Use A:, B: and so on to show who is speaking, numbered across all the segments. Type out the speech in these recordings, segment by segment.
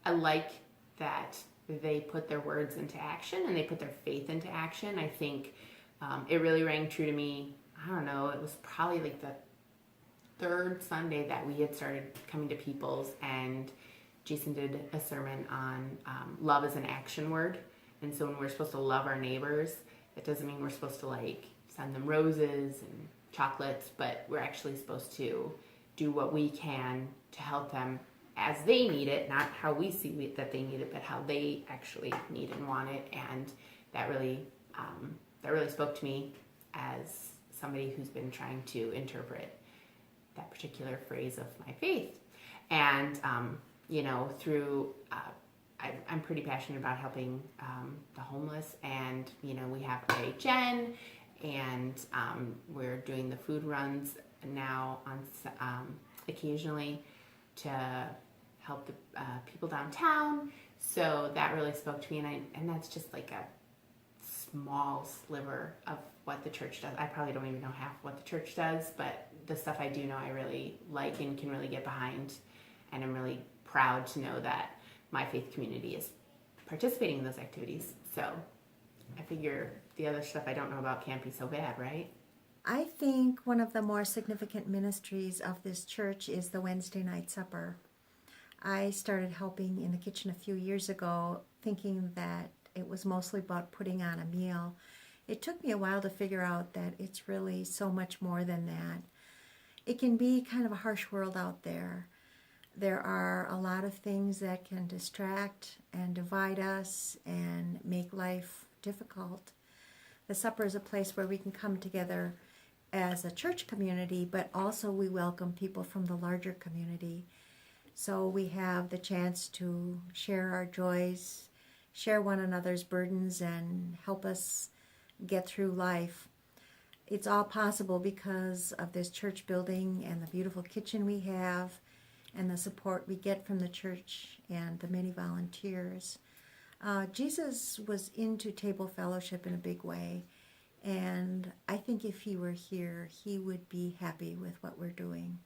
A: I like that they put their words into action and they put their faith into action. I think it really rang true to me. I don't know, it was probably like the third Sunday that we had started coming to People's, and Jason did a sermon on love as an action word. And so when we're supposed to love our neighbors, it doesn't mean we're supposed to like send them roses and chocolates, but we're actually supposed to do what we can to help them as they need it, not how we see that they need it, but how they actually need and want it. And that really spoke to me as somebody who's been trying to interpret that particular phrase of my faith. And I'm pretty passionate about helping the homeless, and we have IHN, and we're doing the food runs now on occasionally to help the people downtown. So that really spoke to me, and that's just like a small sliver of what the church does. I probably don't even know half what the church does, but the stuff I do know I really like and can really get behind, and I'm really proud to know that my faith community is participating in those activities. So I figure the other stuff I don't know about can't be so bad, right?
B: I think one of the more significant ministries of this church is the Wednesday night supper. I started helping in the kitchen a few years ago, thinking that it was mostly about putting on a meal. It took me a while to figure out that it's really so much more than that. It can be kind of a harsh world out there. There are a lot of things that can distract and divide us and make life difficult. The supper is a place where we can come together as a church community, but also we welcome people from the larger community. So we have the chance to share our joys, share one another's burdens, and help us get through life. It's all possible because of this church building and the beautiful kitchen we have and the support we get from the church and the many volunteers. Jesus was into table fellowship in a big way, and I think if he were here, he would be happy with what we're doing.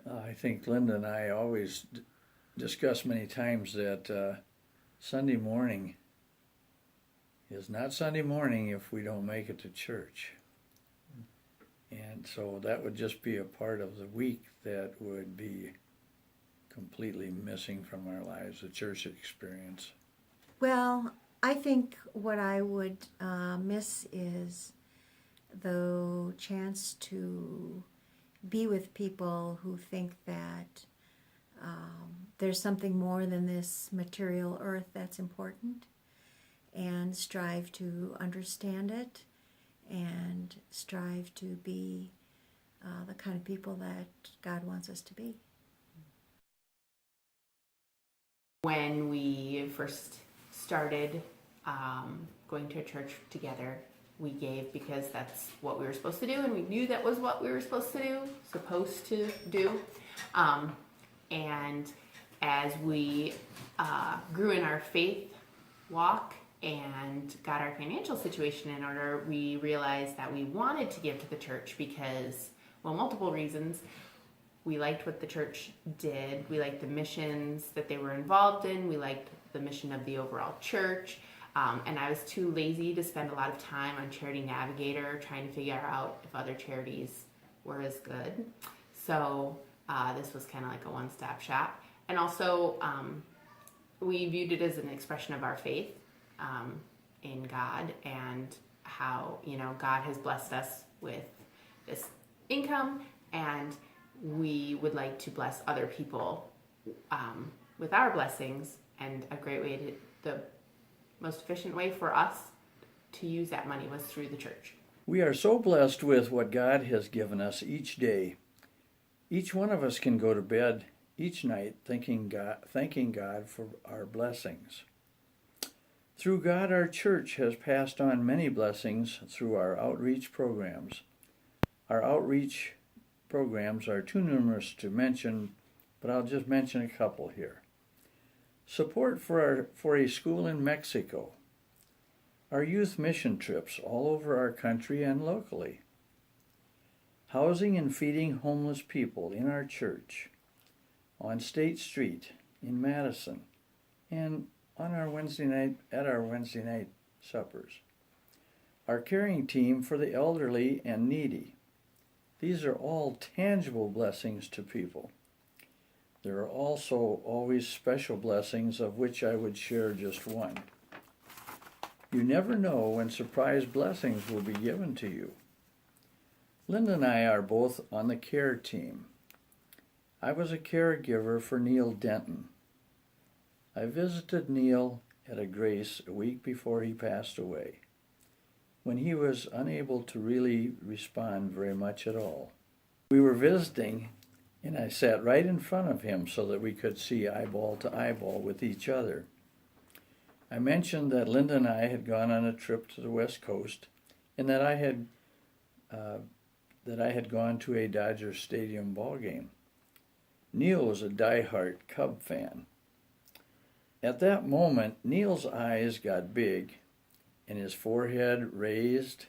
C: I think Linda and I always discuss many times that Sunday morning is not Sunday morning if we don't make it to church. And so that would just be a part of the week that would be completely missing from our lives, the church experience.
B: Well, I think what I would miss is the chance to be with people who think that there's something more than this material earth that's important, and strive to understand it and strive to be the kind of people that God wants us to be.
A: When we first started going to a church together, we gave because that's what we were supposed to do, and we knew that was what we were supposed to do. And as we grew in our faith walk and got our financial situation in order, we realized that we wanted to give to the church because, well, multiple reasons. We liked what the church did. We liked the missions that they were involved in. We liked the mission of the overall church. And I was too lazy to spend a lot of time on Charity Navigator trying to figure out if other charities were as good. So this was kind of like a one-stop shop. And also, we viewed it as an expression of our faith in God, and how, God has blessed us with this income, and we would like to bless other people with our blessings. And a great way the most efficient way for us to use that money was through the church.
C: We are so blessed with what God has given us each day. Each one of us can go to bed each night thanking God for our blessings. Through God, our church has passed on many blessings through our outreach programs. Our outreach programs are too numerous to mention, but I'll just mention a couple here. Support for a school in Mexico. Our youth mission trips all over our country and locally. housing and feeding homeless people in our church, on State Street in Madison, and on our Wednesday night suppers. Our caring team for the elderly and needy. These are all tangible blessings to people. There are also always special blessings, of which I would share just one. You never know when surprise blessings will be given to you. Linda and I are both on the care team. I was a caregiver for Neil Denton. I visited Neil at a Grace a week before he passed away, when he was unable to really respond very much at all. We were visiting, and I sat right in front of him so that we could see eyeball to eyeball with each other. I mentioned that Linda and I had gone on a trip to the West Coast, and that I had gone to a Dodger Stadium ball game. Neil was a diehard Cub fan. At that moment, Neil's eyes got big and his forehead raised,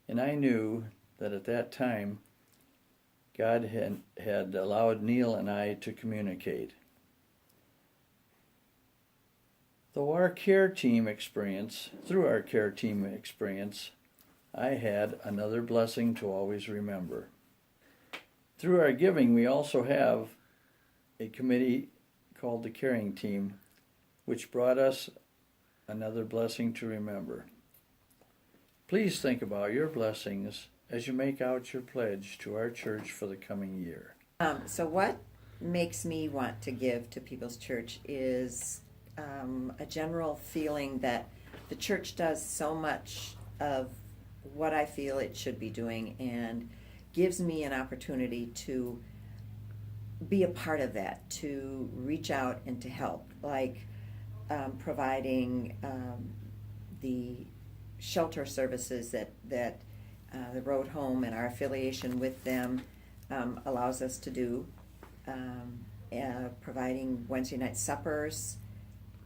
C: and I knew that at that time God had allowed Neil and I to communicate. Through our care team experience, I had another blessing to always remember. Through our giving, we also have a committee called the Caring Team, which brought us another blessing to remember. Please think about your blessings as you make out your pledge to our church for the coming year.
D: So what makes me want to give to People's Church is a general feeling that the church does so much of what I feel it should be doing, and gives me an opportunity to be a part of that, to reach out and to help, like providing the shelter services that the Road Home and our affiliation with them allows us to do, providing Wednesday night suppers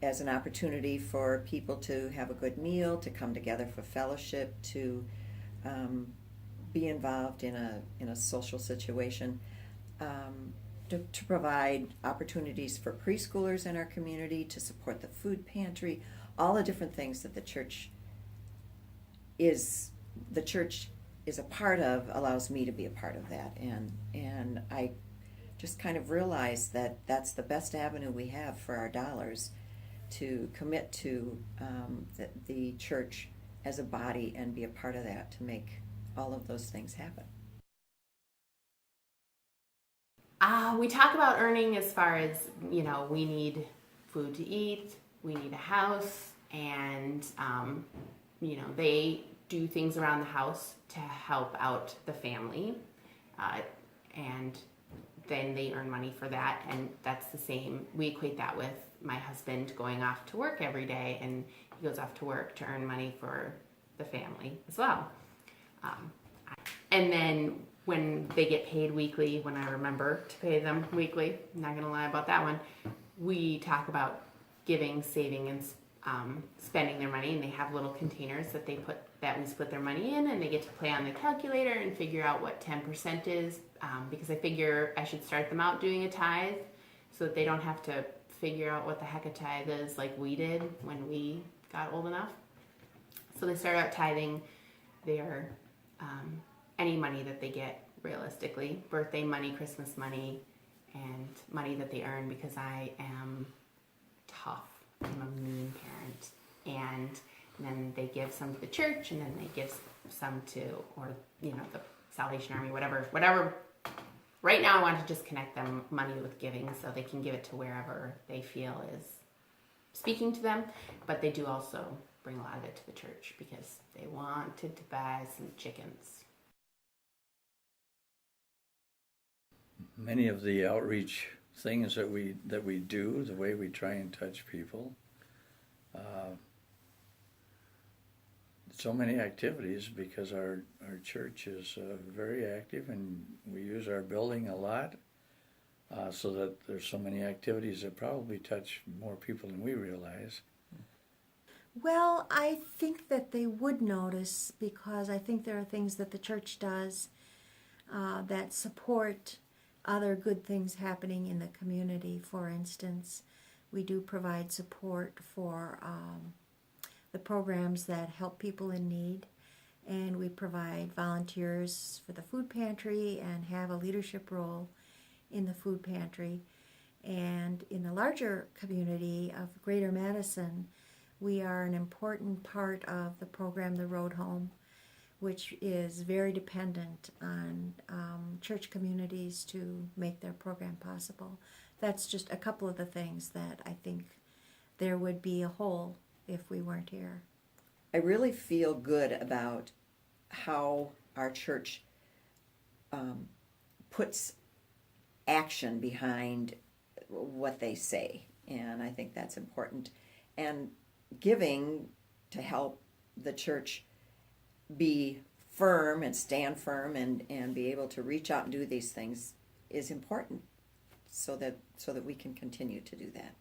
D: as an opportunity for people to have a good meal, to come together for fellowship, to be involved in a social situation, to provide opportunities for preschoolers in our community, to support the food pantry, all the different things that the church is a part of, allows me to be a part of that, and I just kind of realized that that's the best avenue we have for our dollars, to commit to the church as a body and be a part of that, to make all of those things happen.
A: We talk about earning as far as, we need food to eat, we need a house, and, they do things around the house to help out the family, and then they earn money for that, and that's the same. We equate that with my husband going off to work every day, and he goes off to work to earn money for the family as well. And then when they get paid weekly, when I remember to pay them weekly, I'm not gonna lie about that one, we talk about giving, saving, and spending their money, and they have little containers that we split their money in, and they get to play on the calculator and figure out what 10% is, because I figure I should start them out doing a tithe so that they don't have to figure out what the heck a tithe is like we did when we got old enough. So they start out tithing their any money that they get, realistically, birthday money, Christmas money, and money that they earn, because I am tough. I'm a mean parent. And then they give some to the church, and then they give some to, or the Salvation Army, whatever. Right now I want to just connect them money with giving, so they can give it to wherever they feel is speaking to them, but they do also bring a lot of it to the church because they wanted to buy some chickens.
C: Many of the outreach things that we do, the way we try and touch people, so many activities, because our church is very active, and we use our building a lot, so that there's so many activities that probably touch more people than we realize.
B: Well, I think that they would notice, because I think there are things that the church does that support other good things happening in the community. For instance, we do provide support for the programs that help people in need, and we provide volunteers for the food pantry and have a leadership role in the food pantry. And in the larger community of Greater Madison, we are an important part of the program The Road Home, which is very dependent on church communities to make their program possible. That's just a couple of the things that I think there would be a hole if we weren't here.
D: I really feel good about how our church puts action behind what they say, and I think that's important. And giving to help the church be firm and stand firm and be able to reach out and do these things is important so that we can continue to do that.